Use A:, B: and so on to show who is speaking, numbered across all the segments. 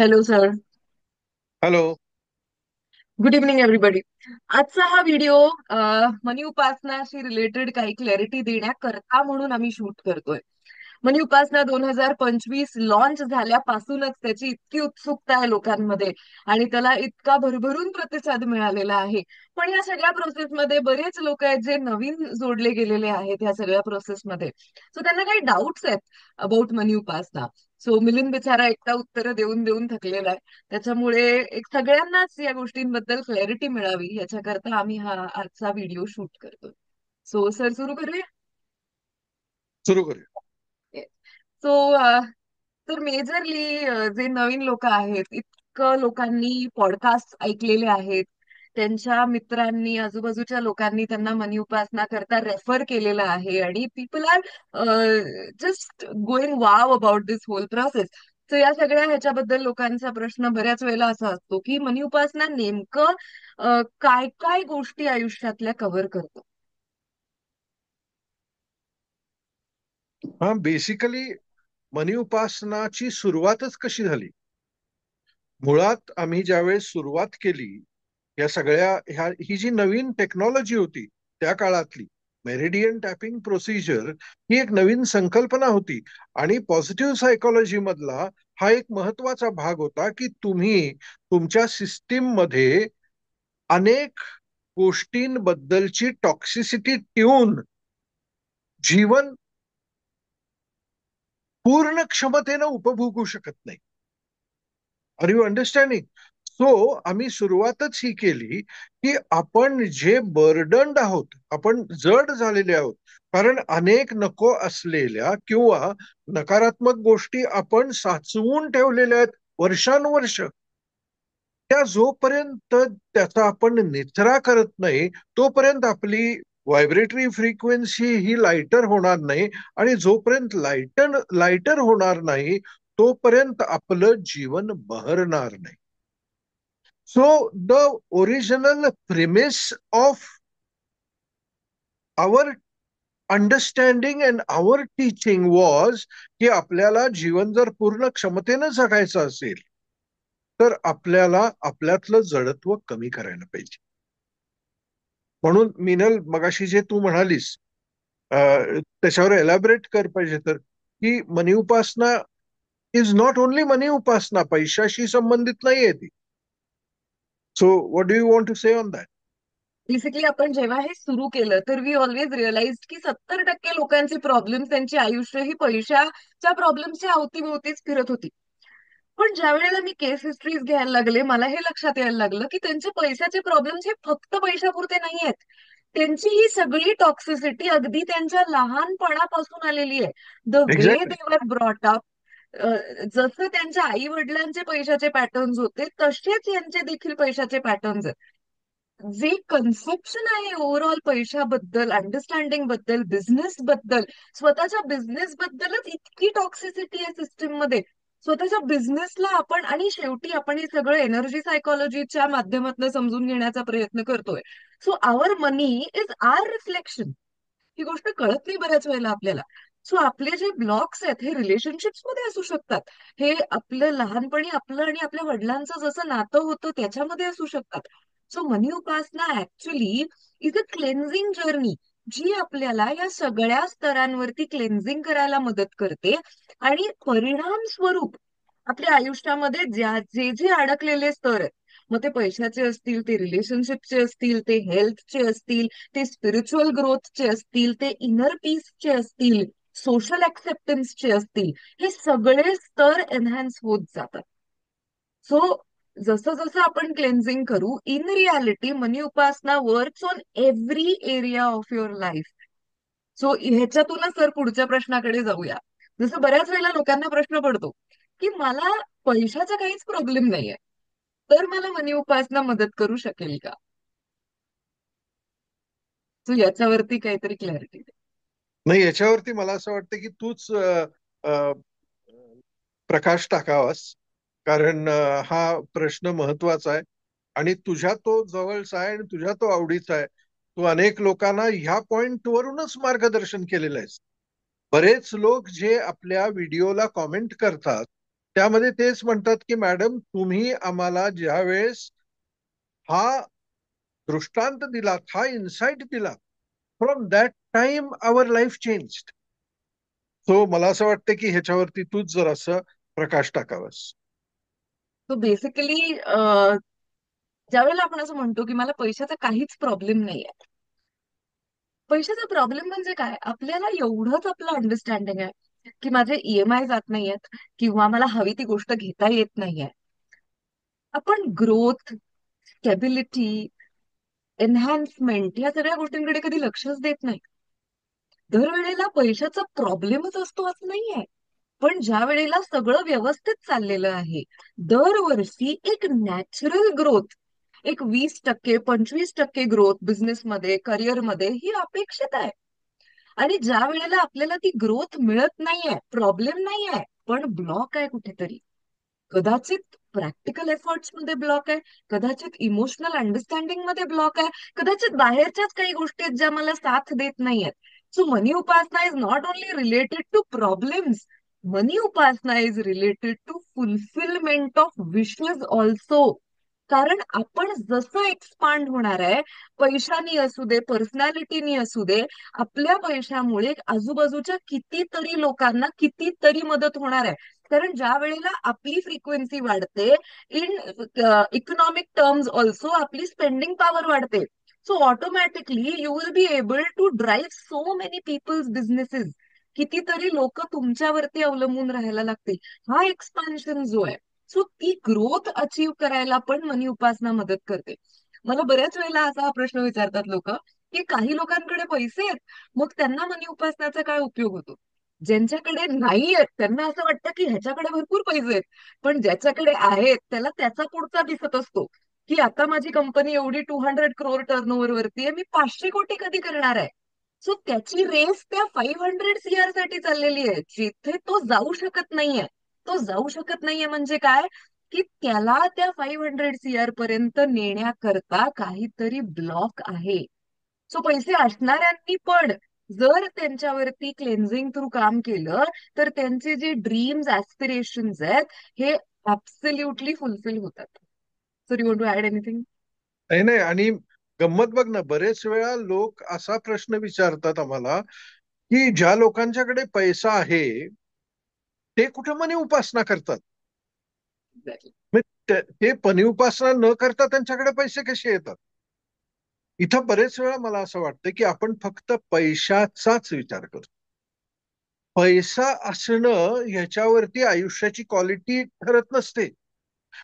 A: Hello sir.
B: Hello.
A: Good evening everybody. आजचा हा video मनी उपासनाशी related काही क्लॅरिटी देण्याकरता म्हणून आम्ही शूट करतोय. मनी उपासना 2025 लॉन्च झाल्यापासूनच त्याची इतकी उत्सुकता आहे लोकांमध्ये, आणि त्याला इतका भरभरून प्रतिसाद मिळालेला आहे. पण या सगळ्या प्रोसेसमध्ये बरेच लोक आहेत जे नवीन जोडले गेलेले आहेत या सगळ्या प्रोसेसमध्ये. सो त्यांना काही डाऊट्स आहेत about money Upasana. So Milind बिचारा एकटा उत्तरं देऊन देऊन थकलेला आहे. त्याच्यामुळे एक सगळ्यांनाच या गोष्टींबद्दल क्लॅरिटी मिळावी याच्याकरता आम्ही हा आजचा व्हिडिओ शूट करतो. सो सर, सुरू करूया.
B: सुरू करूया.
A: सो तर मेजरली जे नवीन लोक आहेत, इतकं लोकांनी पॉडकास्ट ऐकलेले आहेत, त्यांच्या मित्रांनी आजूबाजूच्या लोकांनी त्यांना मनी उपासना करता रेफर केलेलं आहे, आणि people are just going wow about this whole process. तर या सगळ्या ह्याच्याबद्दल लोकांचा प्रश्न बऱ्याच वेळेला असा असतो की मनी उपासना नेमकं काय काय गोष्टी आयुष्यातल्या कव्हर करतो.
B: हा, बेसिकली मनी उपासनाची सुरुवातच कशी झाली. मुळात आम्ही ज्यावेळेस सुरुवात केली, या सगळ्या ही जी नवीन टेक्नॉलॉजी होती त्या काळातली मेरिडियन टॅपिंग प्रोसिजर, ही एक नवीन संकल्पना होती. आणि पॉझिटिव्ह सायकोलॉजी मधला हा एक महत्वाचा भाग होता की तुम्ही तुमच्या सिस्टीम मध्ये अनेक गोष्टींबद्दलची टॉक्सिसिटी ठेवून जीवन पूर्ण क्षमतेनं उपभोगू शकत नाही. R you understanding? सो आम्ही सुरुवातच ही केली की आपण जे बर्डन्ड आहोत, आपण जड झालेले आहोत, कारण अनेक नको असलेल्या किंवा नकारात्मक गोष्टी आपण साचवून ठेवलेल्या आहेत वर्षानुवर्ष. त्या जोपर्यंत त्याचा आपण निचरा करत नाही, तोपर्यंत आपली व्हायब्रेटरी फ्रिक्वेन्सी ही लाइटर होणार नाही. आणि जोपर्यंत लाइटर होणार नाही, तोपर्यंत आपलं जीवन बहरणार नाही. So the original premise of our understanding and our teaching was की आपल्याला जीवन जर पूर्ण क्षमतेनं जगायचं असेल, तर आपल्याला आपल्यातलं जडत्व कमी करायला पाहिजे. म्हणून मिनल, मगाशी जे तू म्हणालीस, त्याच्यावर एलॅबरेट कर पाहिजे तर, की मनी उपासना इज नॉट ओनली मनी उपासना, पैशाशी संबंधित नाहीये ती. So what do you want to say on that?
A: Basically आपण जेव्हा हे सुरू केलं तर वी ऑलवेज रिअलाइज की 70% लोकांचे प्रॉब्लेम्स, त्यांची आयुष्य ही पैशाच्या प्रॉब्लेमच्या अवतीभोवतीच फिरत होती. पण ज्या वेळेला मी केस हिस्ट्रीज घ्यायला लागले, मला हे लक्षात यायला लागलं की त्यांचे पैशाचे प्रॉब्लेम्स हे फक्त पैशापुरते नाही आहेत. त्यांची ही सगळी टॉक्सिसिटी अगदी त्यांच्या लहानपणापासून आलेली आहे. The way
B: exactly.
A: They were brought up, जसं त्यांच्या आई वडिलांचे पैशाचे पॅटर्न्स होते तसेच यांचे देखील पैशाचे पॅटर्न्स आहेत. जे कन्सेप्शन आहे ओव्हरऑल पैशाबद्दल, अंडरस्टँडिंग बद्दल, बिझनेस बद्दल, स्वतःच्या बिझनेस बद्दलच इतकी टॉक्सिसिटी आहे सिस्टीम मध्ये. स्वतःच्या बिझनेसला आपण, आणि शेवटी आपण हे सगळं एनर्जी सायकोलॉजीच्या माध्यमातून समजून घेण्याचा प्रयत्न करतोय. So our money is our reflection. ही गोष्ट कळत नाही बऱ्याच वेळेला आपल्याला. सो आपले जे ब्लॉक्स आहेत हे रिलेशनशिप्स मध्ये असू शकतात. हे आपलं लहानपणी आपलं आणि आपल्या वडिलांचं जसं नातं होतं त्याच्यामध्ये असू शकतात. सो मनी उपासना actually is a cleansing journey, जी आपल्याला या सगळ्या स्तरांवरती क्लेन्झिंग करायला मदत करते. आणि परिणाम स्वरूप आपल्या आयुष्यामध्ये जे जे अडकलेले स्तर आहेत, मग ते पैशाचे असतील, ते रिलेशनशिपचे असतील, ते हेल्थचे असतील, ते स्पिरिच्युअल ग्रोथचे असतील, ते इनर पीसचे असतील, सोशल ऍक्सेप्टन्सचे असतील, हे सगळे स्तर एनहान्स होत जातात. सो जसं जसं आपण क्लेन्झिंग करू, इन रियालिटी मनी उपासना works on every area of your life. So ह्याच्यातूनच सर पुढच्या प्रश्नाकडे जाऊया. जसं बऱ्याच वेळेला लोकांना प्रश्न पडतो की मला पैशाचा काहीच प्रॉब्लेम नाहीये, तर मला मनी उपासना मदत करू शकेल का? सो याच्यावरती काहीतरी क्लॅरिटी दे.
B: नाही, याच्यावरती मला असं वाटतं की तूच अ, प्रकाश टाकावास. कारण हा प्रश्न महत्वाचा आहे आणि तुझ्या तो जवळचा आहे आणि तुझ्या तो आवडीचा आहे. तू अनेक लोकांना ह्या पॉइंट वरूनच मार्गदर्शन केलेलं आहेस. बरेच लोक जे आपल्या व्हिडिओला कॉमेंट करतात, त्यामध्ये तेच म्हणतात की मॅडम तुम्ही आम्हाला ज्यावेळेस हा दृष्टांत दिला, हा इन्साइट दिला, from that time our life change. So मला असं वाटतं की ह्याच्यावरती तूच जर असं प्रकाश टाकावास.
A: तो बेसिकली ज्यावेळेला आपण असं म्हणतो की मला पैशाचा काहीच प्रॉब्लेम नाहीये, पैशाचा प्रॉब्लेम म्हणजे काय, आपल्याला एवढंच आपलं अंडरस्टँडिंग आहे की माझे ईएमआय जात नाहीयेत किंवा मला हवी ती गोष्ट घेता येत नाहीये. आपण ग्रोथ, स्टेबिलिटी, एन्हान्समेंट या सगळ्या गोष्टींकडे कधी लक्षच देत नाही. दरवेळेला पैशाचा प्रॉब्लेमच असतो असं नाहीये. पण ज्या वेळेला सगळं व्यवस्थित चाललेलं आहे, दरवर्षी एक नॅचरल ग्रोथ, एक 20% 25% ग्रोथ बिझनेसमध्ये, करिअरमध्ये ही अपेक्षित आहे. आणि ज्या वेळेला आपल्याला ती ग्रोथ मिळत नाहीये, प्रॉब्लेम नाहीये, पण ब्लॉक आहे कुठेतरी. कदाचित प्रॅक्टिकल एफर्ट्स मध्ये ब्लॉक आहे, कदाचित इमोशनल अंडरस्टँडिंग मध्ये ब्लॉक आहे, कदाचित बाहेरच्याच काही गोष्टी आहेत ज्या मला साथ देत नाहीयेत. सो मनी उपासना is not only related to problems, money उपासना is related to fulfilment of wishes also. कारण आपण जसं एक्सपांड होणार आहे, पैशानी असू दे, पर्सनॅलिटीनी असू दे, आपल्या पैशामुळे आजूबाजूच्या कितीतरी लोकांना कितीतरी मदत होणार आहे. कारण ज्या वेळेला आपली फ्रिक्वेन्सी वाढते, इन इकॉनॉमिक टर्म्स ऑल्सो आपली स्पेंडिंग पॉवर वाढते. So automatically you will be able to drive so many people's businesses. कितीतरी लोक तुमच्यावरती अवलंबून राहायला लागतील. हा एक्सपान्शन जो आहे, सो ती ग्रोथ अचीव करायला पण मनी उपासना मदत करते. मला बऱ्याच वेळेला असा हा प्रश्न विचारतात लोक की काही लोकांकडे पैसे आहेत, मग त्यांना मनी उपासनाचा काय उपयोग होतो. ज्यांच्याकडे नाही आहेत त्यांना असं वाटतं की ह्याच्याकडे भरपूर पैसे आहेत, पण ज्याच्याकडे आहेत त्याला त्याचा पुढचा दिसत असतो की आता माझी कंपनी एवढी 200 करोड टर्नओव्हर वरती आहे, मी 500 कोटी कधी करणार आहे. सो त्याची रेस त्या 500 CR साठी चाललेली आहे, जिथे तो जाऊ शकत नाहीये. तो जाऊ शकत नाहीये म्हणजे काय, की त्याला त्या 500 CR पर्यंत नेण्याकरता काहीतरी ब्लॉक आहे. सो पैसे असणाऱ्यांनी पण जर त्यांच्यावरती क्लेन्झिंग थ्रू काम केलं, तर त्यांचे जे ड्रीम्स, ऍस्पिरेशन्स आहेत, हे ऍब्सल्युटली फुलफिल होतात. So you want to add anything?
B: नाही नाही, आणि गंमत बघ ना, बरेच वेळा लोक असा प्रश्न विचारतात आम्हाला की ज्या लोकांच्याकडे पैसा आहे ते कुठं म्हणे उपासना करतात.
A: एक्झॅक्टली.
B: मग ते पनी उपासना न करता त्यांच्याकडे पैसे कसे येतात. इथं बरेच वेळा मला असं वाटतं की आपण फक्त पैशाचाच विचार करतो. पैसा असणं ह्याच्यावरती आयुष्याची क्वालिटी ठरत नसते.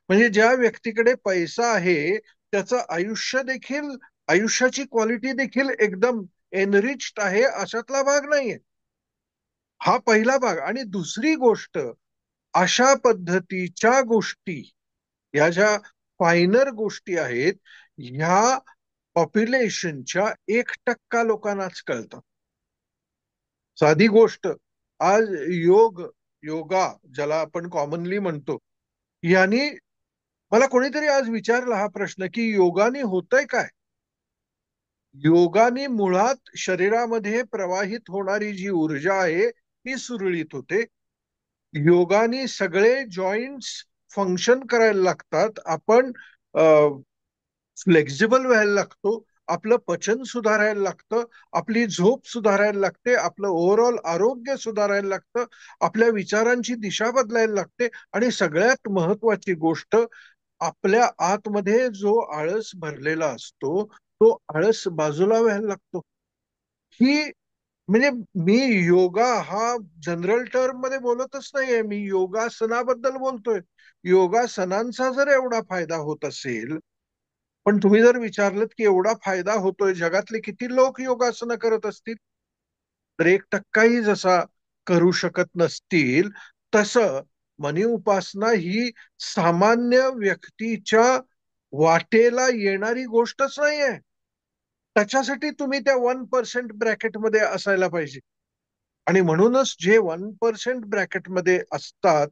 B: म्हणजे ज्या व्यक्तीकडे पैसा आहे त्याचं आयुष्य देखील, आयुष्याची क्वालिटी देखील एकदम एनरिच्ड आहे अशातला भाग नाहीये. हा पहिला भाग. आणि दुसरी गोष्ट, अशा पद्धतीच्या गोष्टी, या ज्या फायनर गोष्टी आहेत, ह्या पॉप्युलेशनच्या 1% लोकांनाच कळतात. साधी गोष्ट, आज योगा ज्याला आपण कॉमनली म्हणतो, यांनी, मला कोणीतरी आज विचारला हा प्रश्न की योगाने होतंय काय. योगाने मुळात शरीरामध्ये प्रवाहित होणारी जी ऊर्जा आहे ती सुरळीत होते. योगाने सगळे जॉईंट्स फंक्शन करायला लागतात. आपण फ्लेक्झिबल व्हायला लागतो. आपलं पचन सुधारायला लागतं, आपली झोप सुधारायला लागते, आपलं ओव्हरऑल आरोग्य सुधारायला लागतं, आपल्या विचारांची दिशा बदलायला लागते. आणि सगळ्यात महत्वाची गोष्ट, आपल्या आतमध्ये जो आळस भरलेला असतो तो आळस बाजूला व्हायला लागतो. ही, म्हणजे मी योगा हा जनरल टर्म मध्ये बोलतच नाहीये, मी योगासनाबद्दल बोलतोय. योगासनांचा जर एवढा फायदा होत असेल, पण तुम्ही जर विचारलं की एवढा फायदा होतोय, जगातले किती लोक योगासनं करत असतील, तर 1%ही जसा करू शकत नसतील, तसं मनी उपासना ही सामान्य व्यक्तीच्या वाटेला येणारी गोष्टच नाहीये. त्याच्यासाठी तुम्ही त्या 1% ब्रॅकेटमध्ये असायला पाहिजे. आणि म्हणूनच जे 1% ब्रॅकेटमध्ये असतात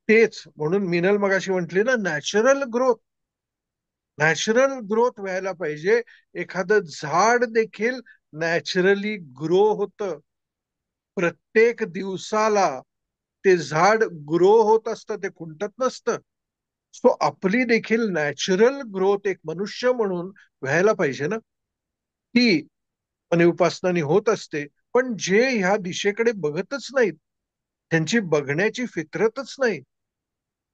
B: तेच, म्हणून मिनल मगाशी म्हटली ना, नॅचरल ग्रोथ, नॅचरल ग्रोथ व्हायला पाहिजे. एखादं झाड देखील नॅचरली ग्रो होतं. प्रत्येक दिवसाला ते झाड ग्रो होत असतं, ते खुंटत नसतं. सो आपली देखील नॅचरल ग्रोथ एक मनुष्य म्हणून व्हायला पाहिजे ना, ती आणि उपासनानी होत असते. पण जे ह्या दिशेकडे बघतच नाहीत, त्यांची बघण्याची फितरतच नाही,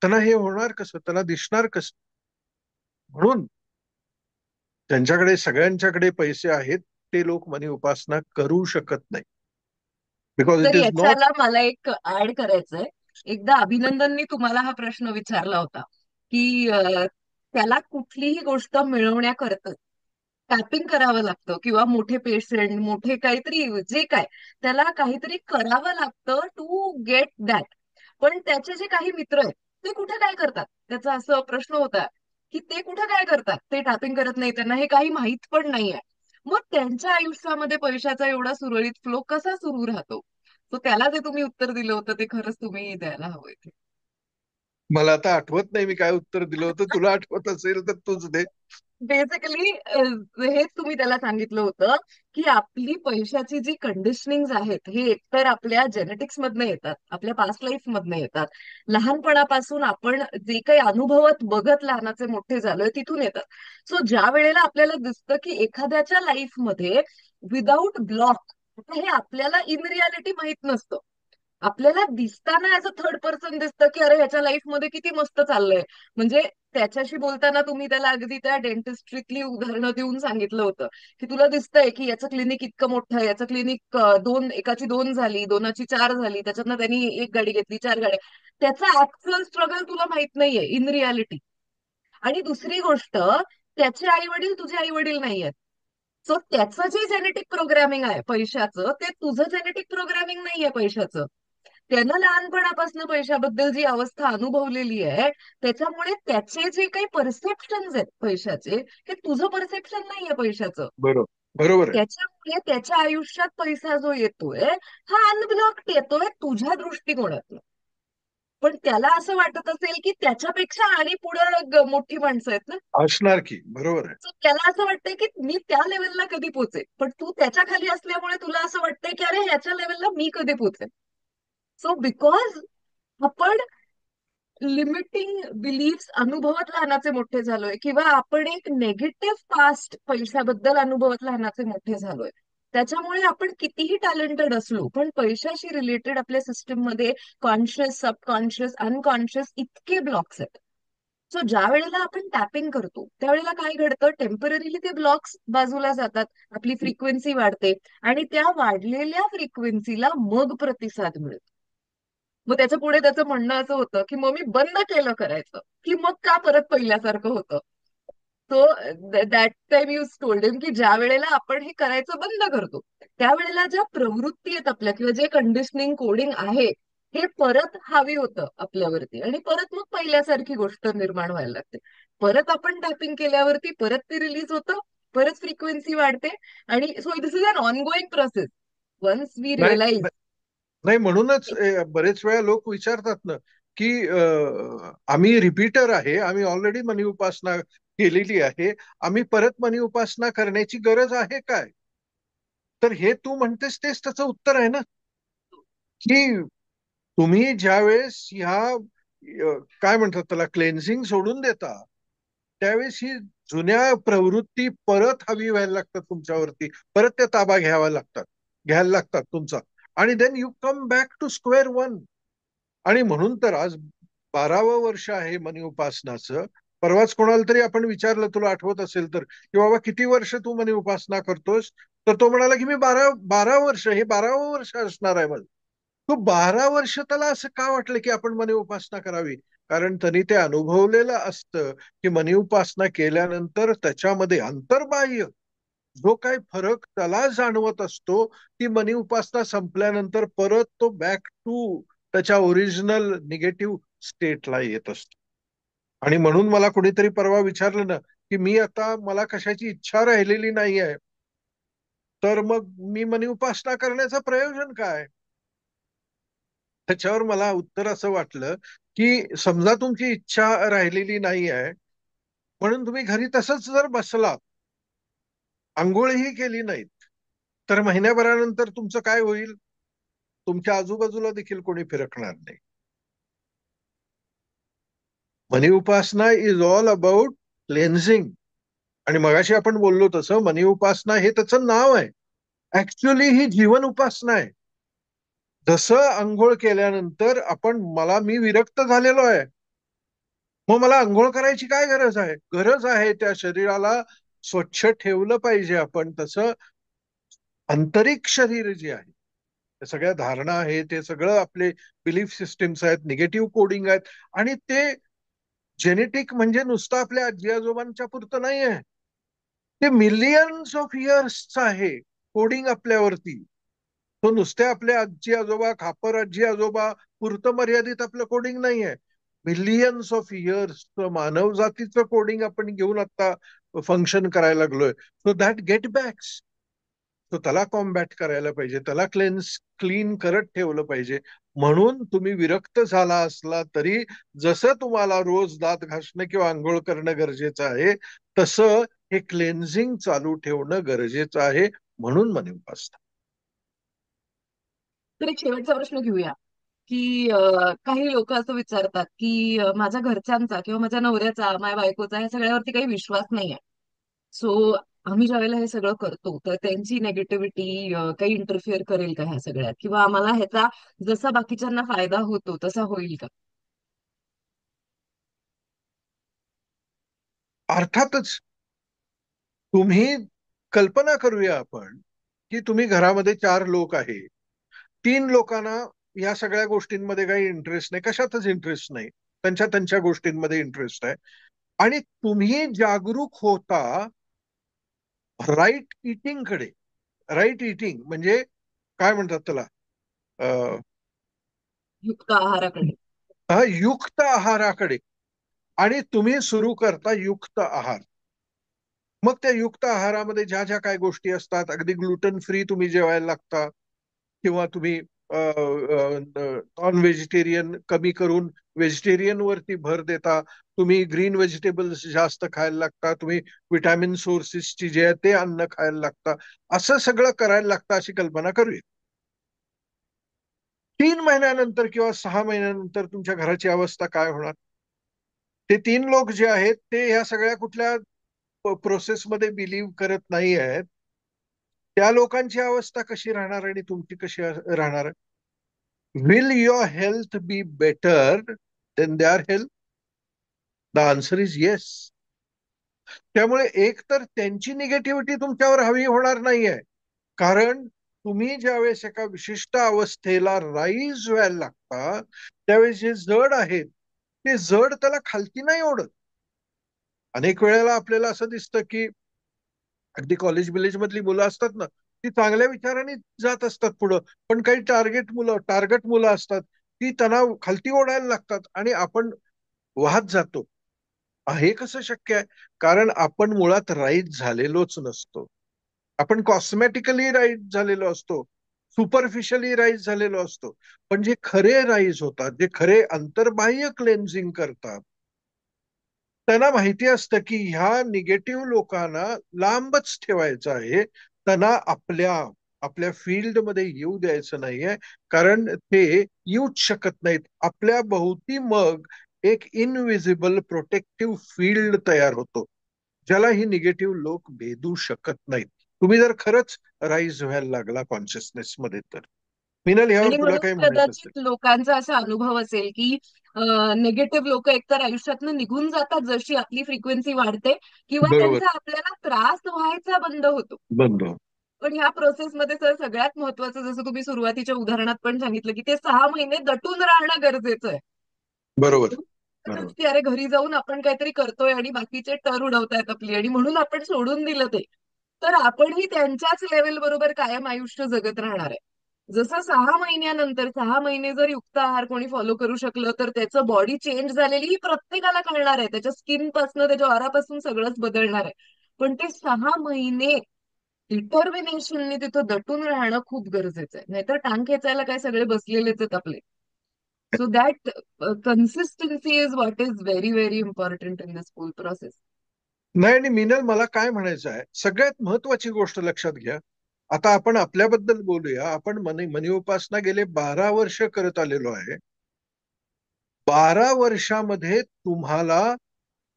B: त्यांना हे होणार कसं, त्यांना दिसणार कसं? म्हणून त्यांच्याकडे सगळ्यांच्याकडे पैसे आहेत ते लोक मनी उपासना करू शकत नाही, बिकॉज
A: तर
B: इट इज नॉट.
A: याच्याला मला एक ऍड करायचंय. एकदा अभिनंदननी तुम्हाला हा प्रश्न विचारला होता की त्याला कुठलीही गोष्ट मिळवण्याकरता टॅपिंग करावं लागतं किंवा मोठे पेशंट मोठे काहीतरी जे काय त्याला काहीतरी करावं लागतं टू गेट दॅट. पण त्याचे जे काही मित्र आहेत ते कुठे काय करतात, त्याचा असं प्रश्न होता की ते कुठे काय करतात, ते टॅपिंग करत नाही, त्यांना हे काही माहित पण नाहीये. मग त्यांच्या आयुष्यामध्ये पैशाचा एवढा सुरळीत फ्लो कसा सुरू राहतो? तो त्याला जे तुम्ही उत्तर दिलं होतं ते खरंच तुम्ही द्यायला हवं इथे.
B: मला आता आठवत नाही मी काय उत्तर दिलं होतं, तुला आठवत असेल तर तूच दे.
A: बेसिकली हेच तुम्ही त्याला सांगितलं होतं की आपली पैशाची जी कंडिशनिंग आहेत हे एकतर आपल्या जेनेटिक्स मधनं येतात, आपल्या पास्ट लाईफ मधनं येतात, लहानपणापासून आपण जे काही अनुभवत बघत लहानाचे मोठे झालोय तिथून येतात. सो ज्या वेळेला आपल्याला दिसतं की एखाद्याच्या लाईफमध्ये विदाऊट ब्लॉक, हे आपल्याला इन रियालिटी माहित नसतं. आपल्याला दिसताना ऍज अ थर्ड पर्सन दिसतं की अरे ह्याच्या लाईफ मध्ये किती मस्त चाललंय. म्हणजे त्याच्याशी बोलताना तुम्ही त्याला अगदी त्या डेंटिस्ट्रीतली उदाहरणं देऊन सांगितलं होतं की तुला दिसतंय की याचं क्लिनिक इतकं मोठं आहे, याचं क्लिनिक दोन, एकाची दोन झाली, दोनाची चार झाली, त्याच्यातनं त्यांनी एक गाडी घेतली, चार गाड्या. त्याचा ऍक्च्युअल स्ट्रगल तुला माहित नाहीये इन रियालिटी. आणि दुसरी गोष्ट, त्याचे आई वडील तुझे आई वडील नाहीयेत. सो त्याचं जे जेनेटिक प्रोग्रामिंग आहे पैशाचं ते तुझं जेनेटिक प्रोग्रामिंग नाहीये पैशाचं. त्यानं लहानपणापासून पैशाबद्दल जी अवस्था अनुभवलेली आहे त्याच्यामुळे त्याचे जे काही परसेप्शन्स आहेत पैशाचे, हे तुझं परसेप्शन नाहीये पैशाचं.
B: बरोबर, बरोबर आहे.
A: त्याच्यामुळे त्याच्या आयुष्यात पैसा जो येतोय हा अनब्लॉक्ड येतोय तुझ्या दृष्टिकोनातून. पण त्याला असं वाटत असेल की त्याच्यापेक्षा आणि पुढे मोठी माणसं आहेत ना.
B: असणार की, बरोबर आहे.
A: So त्याला असं वाटतंय की मी त्या लेवलला कधी पोहोचेन, पण तू त्याच्या खाली असल्यामुळे तुला असं वाटतंय की अरे ह्याच्या लेवलला मी कधी पोहोचेन. सो बिकॉज आपण लिमिटिंग बिलीफ्स अनुभवत लहानाचे मोठे झालोय किंवा आपण एक नेगेटिव्ह पास्ट पैशाबद्दल अनुभवत लहानाचे मोठे झालोय, त्याच्यामुळे आपण कितीही टॅलेंटेड असलो पण पैशाशी रिलेटेड आपल्या सिस्टीम मध्ये कॉन्शियस, सबकॉन्शियस, अनकॉन्शियस इतके ब्लॉक्स आहेत. सो ज्या वेळेला आपण टॅपिंग करतो त्यावेळेला काय घडतं, टेम्पररीली ते ब्लॉक्स बाजूला जातात, आपली फ्रिक्वेन्सी वाढते आणि त्या वाढलेल्या फ्रिक्वेन्सीला मग प्रतिसाद मिळतो. मग त्याच्या पुढे त्याचं म्हणणं असं होतं की मग मी बंद केलं करायचं की मग का परत पहिल्यासारखं होतं. So that time you told him की ज्या वेळेला आपण हे करायचं बंद करतो त्यावेळेला ज्या प्रवृत्ती आहेत आपल्या किंवा जे कंडिशनिंग कोडिंग आहे हे परत हावी होतं आपल्यावरती आणि परत मग पहिल्यासारखी गोष्ट निर्माण व्हायला लागते. परत आपण टॅपिंग केल्यावरती परत ते रिलीज होतं, परत फ्रिक्वेन्सी वाढते. आणि so this is an ongoing process. Once we
B: नाही,
A: रिअलाइज.
B: नाही, म्हणूनच बरेच वेळा लोक विचारतात ना की आम्ही रिपीटर आहे, आम्ही ऑलरेडी मनी उपासना केलेली आहे, आम्ही परत मनी उपासना करण्याची गरज आहे काय? तर हे तू म्हणतेस तेच त्याचं उत्तर आहे ना, की तुम्ही ज्यावेळेस ह्या काय म्हणतात त्याला क्लेन्झिंग सोडून देता, त्यावेळेस ही जुन्या प्रवृत्ती परत हवी व्हायला लागतात तुमच्यावरती, परत त्या ताबा घ्यायला लागतात तुमचा. आणि then you come back to square one. आणि म्हणून तर आज 12वं वर्ष आहे मनी उपासनाचं. परवाच कोणाला तरी आपण विचारलं, तुला आठवत असेल तर, की बाबा किती वर्ष तू मनी उपासना करतोस? तर तो म्हणाला की मी 12 वर्ष, हे 12वं वर्ष असणार आहे माझं. तो 12 वर्ष त्याला असं का वाटलं की आपण मनी उपासना करावी? कारण त्यांनी ते अनुभवलेलं असतं की मनी उपासना केल्यानंतर त्याच्यामध्ये अंतर्बाह्य जो काही फरक त्याला जाणवत असतो, ती मनी उपासना संपल्यानंतर परत तो बॅक टू त्याच्या ओरिजिनल निगेटिव्ह स्टेटला येत असतो. आणि म्हणून मला कोणीतरी परवा विचारलं ना की मी आता, मला कशाची इच्छा राहिलेली नाही आहे, तर मग मी मनी उपासना करण्याचं प्रयोजन काय? त्याच्यावर मला उत्तर असं वाटलं की समजा तुमची इच्छा राहिलेली नाही आहे म्हणून तुम्ही घरी तसंच जर बसलात, आंघोळही केली नाहीत, तर महिन्याभरानंतर तुमचं काय होईल? तुमच्या आजूबाजूला देखील कोणी फिरकणार नाही. मनी उपासना इज ऑल अबाउट क्लेन्झिंग. आणि मगाशी आपण बोललो तसं मनी उपासना हे त्याचं नाव आहे. ऍक्च्युअली ही जीवन उपासना आहे. जसं आंघोळ केल्यानंतर मी विरक्त झालेलो आहे, मग मला आंघोळ करायची काय गरज आहे? गरज आहे त्या शरीराला स्वच्छ ठेवलं पाहिजे आपण. तसं आंतरिक शरीर जे आहे, त्या सगळ्या धारणा आहे, ते सगळं आपले बिलीफ सिस्टीम्स आहेत, निगेटिव्ह कोडिंग आहेत. आणि ते जेनेटिक म्हणजे नुसतं आपल्या आजी आजोबांच्या पुरतं नाही आहे, ते मिलियन्स ऑफ इयर्सचं आहे कोडिंग आपल्यावरती. तो नुसते आपले आजी आजोबा, खापर आजी आजोबा पुरतं मर्यादित आपलं कोडिंग नाही आहे. मिलियन्स ऑफ इयर्स मानव जातीचं कोडिंग आपण घेऊन आता फंक्शन करायला लागलोय. So that get backs. तो त्याला कॉम्बॅट करायला पाहिजे, त्याला क्लीन करत ठेवलं पाहिजे. म्हणून तुम्ही विरक्त झाला असला तरी जसं तुम्हाला रोज दात घासणं किंवा आंघोळ करणं गरजेचं आहे, तसं हे क्लेन्झिंग चालू ठेवणं गरजेचं आहे. म्हणून मनी उपासना.
A: तर एक शेवटचा प्रश्न घेऊया, की काही लोक असं विचारतात की माझ्या घरच्यांचा किंवा माझ्या नवऱ्याचा, माझ्या बायकोचा ह्या सगळ्यावरती काही विश्वास नाहीये. सो आम्ही ज्यावेळेला हे सगळं करतो तर त्यांची नेगेटिव्हिटी काही इंटरफिअर करेल का ह्या सगळ्यात, किंवा आम्हाला ह्याचा जसा बाकीच्यांना फायदा होतो तसा होईल का?
B: अर्थातच. तुम्ही कल्पना करूया आपण, की तुम्ही घरामध्ये 4 लोक आहे. 3 लोकांना या सगळ्या गोष्टींमध्ये काही इंटरेस्ट नाही, कशातच इंटरेस्ट नाही, त्यांच्या त्यांच्या गोष्टींमध्ये इंटरेस्ट आहे. आणि तुम्ही जागरूक होता राईट इटिंगकडे. राईट इटिंग म्हणजे काय म्हणतात त्याला?
A: युक्त आहाराकडे.
B: युक्त आहाराकडे. आणि तुम्ही सुरू करता युक्त आहार. मग त्या युक्त आहारामध्ये ज्या ज्या काय गोष्टी असतात, अगदी ग्लुटन फ्री तुम्ही जेवायला लागता, किंवा तुम्ही नॉन व्हेजिटेरियन कमी करून व्हेजिटेरियन वरती भर देता, तुम्ही ग्रीन व्हेजिटेबल्स जास्त खायला लागता, तुम्ही विटॅमिन सोर्सेसची जे आहे ते अन्न खायला लागता, असं सगळं करायला लागतं, अशी कल्पना करूया. 3 महिन्यानंतर किंवा 6 महिन्यानंतर तुमच्या घराची अवस्था काय होणार? ते 3 लोक जे आहेत ते ह्या सगळ्या कुठल्या प्रोसेसमध्ये बिलीव्ह करत नाही आहेत. त्या लोकांची अवस्था कशी राहणार आणि तुमची कशी राहणार? Will your health be better than their health? The answer is yes. त्यामुळे एक तर त्यांची निगेटिव्हिटी तुमच्यावर हवी होणार नाहीये, कारण तुम्ही ज्यावेळेस एका विशिष्ट अवस्थेला राईज व्हायला लागता, त्यावेळेस जे जड आहेत ते जड त्याला खालती नाही ओढत. अनेक वेळेला आपल्याला असं दिसतं की अगदी कॉलेज विलेज मधली मुलं असतात ना, ती चांगल्या विचारांनी जात असतात पुढं, पण काही टार्गेट मुलं असतात, ती तणाव खालती ओढायला लागतात आणि आपण वाहत जातो. हे कसं शक्य आहे? कारण आपण मुळात राईज झालेलोच नसतो. आपण कॉस्मॅटिकली राईज झालेलो असतो, सुपरफिशियली राईज झालेलो असतो. पण जे खरे राईज होतात, जे खरे अंतर्बाह्य क्लेन्झिंग करतात, त्यांना माहिती असतं की ह्या निगेटिव्ह लोकांना लांबच ठेवायचं आहे. त्यांना आपल्या आपल्या फील्डमध्ये येऊ द्यायचं नाहीये, कारण ते येऊच शकत नाहीत. आपल्या भोवती मग एक इनविजिबल प्रोटेक्टिव्ह फील्ड तयार होतो, ज्याला ही निगेटिव्ह लोक भेदू शकत नाहीत. तुम्ही जर खरंच राईज व्हायला लागला कॉन्शियसनेस मध्ये तर. मिनल, ह्यावर
A: आणि
B: तुला
A: म्हणून
B: काही म्हणायचं असेल?
A: कदाचित लोकांचा असा अनुभव असेल की निगेटिव्ह लोक एकतर आयुष्यातनं निघून जातात जशी आपली फ्रिक्वेन्सी वाढते, किंवा
B: बरोबर.
A: त्यांचा आपल्याला त्रास व्हायचा बंद होतो.
B: बंद.
A: पण ह्या प्रोसेसमध्ये सर सगळ्यात महत्वाचं, जसं तुम्ही सुरुवातीच्या उदाहरणात पण सांगितलं, की ते 6 महिने दटून राहणं गरजेचं आहे.
B: बरोबर. बरोबर.
A: की अरे घरी जाऊन आपण काहीतरी करतोय आणि बाकीचे टर उडवतायत आपली, आणि म्हणून आपण सोडून दिलं ते. तर आपणही त्यांच्याच लेवल बरोबर कायम आयुष्य जगत राहणार आहे. जसं 6 महिन्यानंतर 6 महिने जर युक्त आहार कोणी फॉलो करू शकलं तर त्याचं बॉडी चेंज झालेली ही प्रत्येकाला कळणार आहे. त्याच्या स्किन पासून, त्याच्या ऑरापासून सगळंच बदलणार आहे. पण ते 6 महिने डिटर्मिनेशनने तिथं दटून राहणं खूप गरजेचं आहे, नाहीतर टांग खेचायला काय सगळे बसलेलेच आहेत आपले. So that consistency is what is very, very important in this whole process.
B: नाही, आणि मिनल मला काय म्हणायचं आहे, सगळ्यात महत्वाची गोष्ट लक्षात घ्या. आता आपण आपल्याबद्दल बोलूया. आपण मनी उपासना गेले 12 वर्ष करत आलेलो आहे. 12 वर्षामध्ये तुम्हाला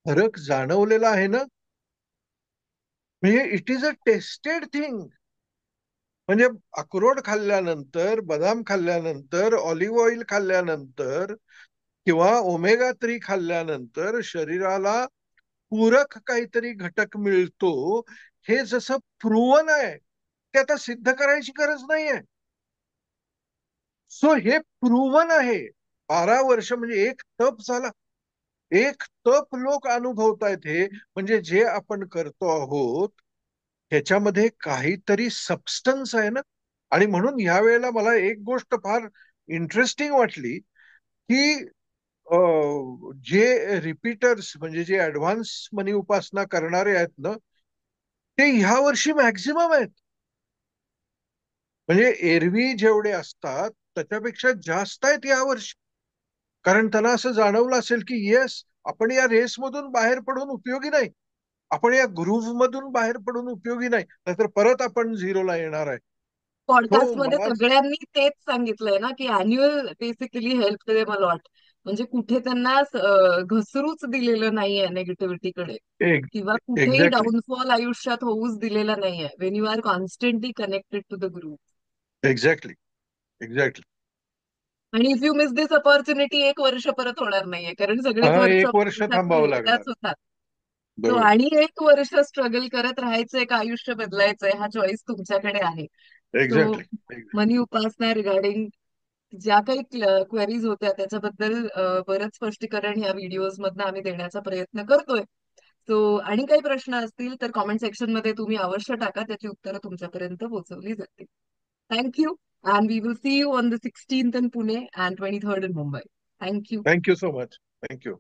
B: फरक जाणवलेला आहे ना? म्हणजे it is a tested thing. म्हणजे अक्रोड खाल्ल्यानंतर, बदाम खाल्ल्यानंतर, ऑलिव्ह ऑइल खाल्ल्यानंतर किंवा ओमेगा 3 खाल्ल्यानंतर शरीराला पूरक काहीतरी घटक मिळतो, हे जसं प्रूव्हन आहे, ते आता सिद्ध करायची गरज नाहीये. सो हे प्रूव्हन आहे. 12 वर्ष म्हणजे एक तप झाला. एक तप लोक अनुभवतायत हे. म्हणजे जे आपण करतो आहोत ह्याच्यामध्ये काहीतरी सबस्टन्स आहे ना. आणि म्हणून ह्या वेळेला मला एक गोष्ट फार इंटरेस्टिंग वाटली, की जे रिपीटर्स म्हणजे जे ऍडव्हान्स मनी उपासना करणारे आहेत ना, ते ह्या वर्षी मॅक्झिमम आहेत. म्हणजे एरवी जेवढे असतात त्याच्यापेक्षा जास्त आहेत या वर्षी. कारण त्यांना असं जाणवलं असेल की येस, आपण या रेसमधून बाहेर पडून उपयोगी नाही, आपण या ग्रुव्ह मधून बाहेर पडून उपयोगी नाही, नाहीतर परत आपण झिरोला येणार आहे. तो
A: पॉडकास्टमध्ये
B: मला
A: सगळ्यांनी तेच सांगितलंय ना, की annual basically help them a lot. म्हणजे कुठे त्यांना घसरूच दिलेलं नाहीये नेगेटिव्हिटीकडे, किंवा कुठेही
B: एक्झॅक्टली,
A: डाऊनफॉल आयुष्यात होऊच दिलेला नाहीये when you are constantly connected to the group.
B: Exactly, exactly.
A: आणि if you miss this opportunity, एक वर्ष परत होणार नाहीये, कारण सगळेच
B: हा, एक
A: वर्कशॉप
B: वर्ष थांबावं लागणार.
A: एकदाच होतात. तो
B: बरोबर.
A: आणि एक वर्ष स्ट्रगल करत राहायचंय का आयुष्य बदलायचंय, हा चॉईस तुमच्याकडे आहे. So
B: exactly.
A: मनी उपासना रिगार्डिंग ज्या काही क्वेरीज होत्या त्याच्याबद्दल बरंच स्पष्टीकरण ह्या व्हिडिओज मधनं आम्ही देण्याचा प्रयत्न करतोय. सो आणि काही प्रश्न असतील तर कॉमेंट सेक्शन मध्ये तुम्ही अवश्य टाका, त्याची उत्तरं तुमच्यापर्यंत पोहोचवली जातील. Thank you. And we will see you on the 16th in Pune and 23rd in Mumbai. Thank you.
B: Thank you so much. Thank you.